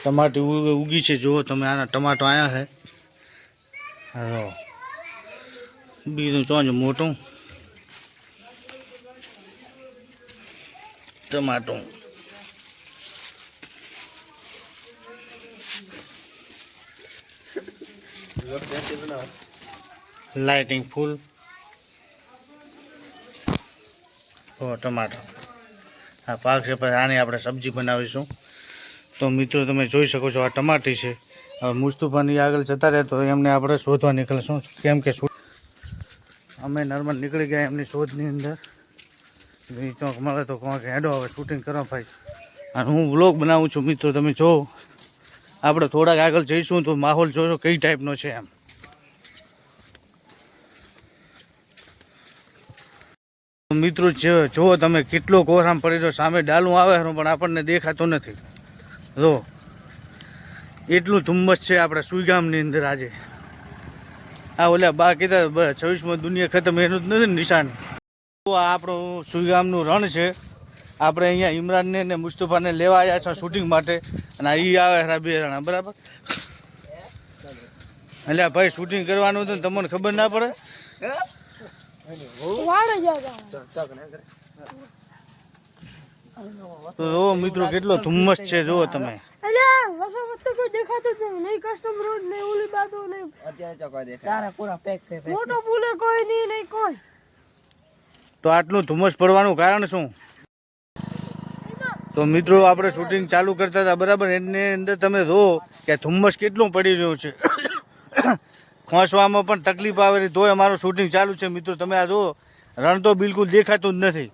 टमाटी उगी है जो तमे आना टमाटो आया है बीजू चोंज मोटू टमाटो लाइटिंग फूल और टमाटर आ पाक से पर आने આપણે સબ્જી બનાવીશું। તો મિત્રો તમે જોઈ શકો છો આ ટમાટી છે। હવે મુસ્તુફાની આગળ જતા રહે તો એમને આપણે શોધવા નીકળશું કેમ કે અમે નર્મદ નીકળી ગયા એમની શોધની અંદર। ચોક મળે તો કોણ હેડો હવે શૂટિંગ કરવા ભાઈ અને હું વ્લોગ બનાવું છું મિત્રો તમે જો આપણે થોડાક આગળ જઈશું તો માહોલ જોશો કઈ ટાઈપનો છે એમ। મિત્રો જો તમે કેટલો કોહરામ પડી રહ્યો સામે ડાલું આવે પણ આપણને દેખાતો નથી જો એટલું ધુમ્મસ છે આપણે સુઈગામની અંદર આજે। આ ઓલા બા કીધા 26માં દુનિયા ખતમ એનું જ નથી નિશાન। તો આ આપણું સુઈગામનું રણ છે। આપણે અહીંયા ઇમરાનને ને મુસ્તફાને લેવા આવ્યા છે શૂટિંગ માટે અને એ આવે ખરા 2 જણા બરાબર। એટલે ભાઈ શૂટિંગ કરવાનું હતું તમને ખબર ના પડે તો જો મિત્રો કેટલો ધુમ્મસ છે જો તમે તો આટલું ધુમ્મસ પડવાનું કારણ શું? તો મિત્રો આપણે શૂટિંગ ચાલુ કરતા હતા બરાબર એની અંદર તમે જો કે ધુમ્મસ કેટલું પડી રહ્યું છે। ખોંસવામાં પણ તકલીફ આવે તોય અમારું શૂટિંગ ચાલુ છે મિત્રો। તમે આ જુઓ રણ તો બિલકુલ દેખાતું જ નથી।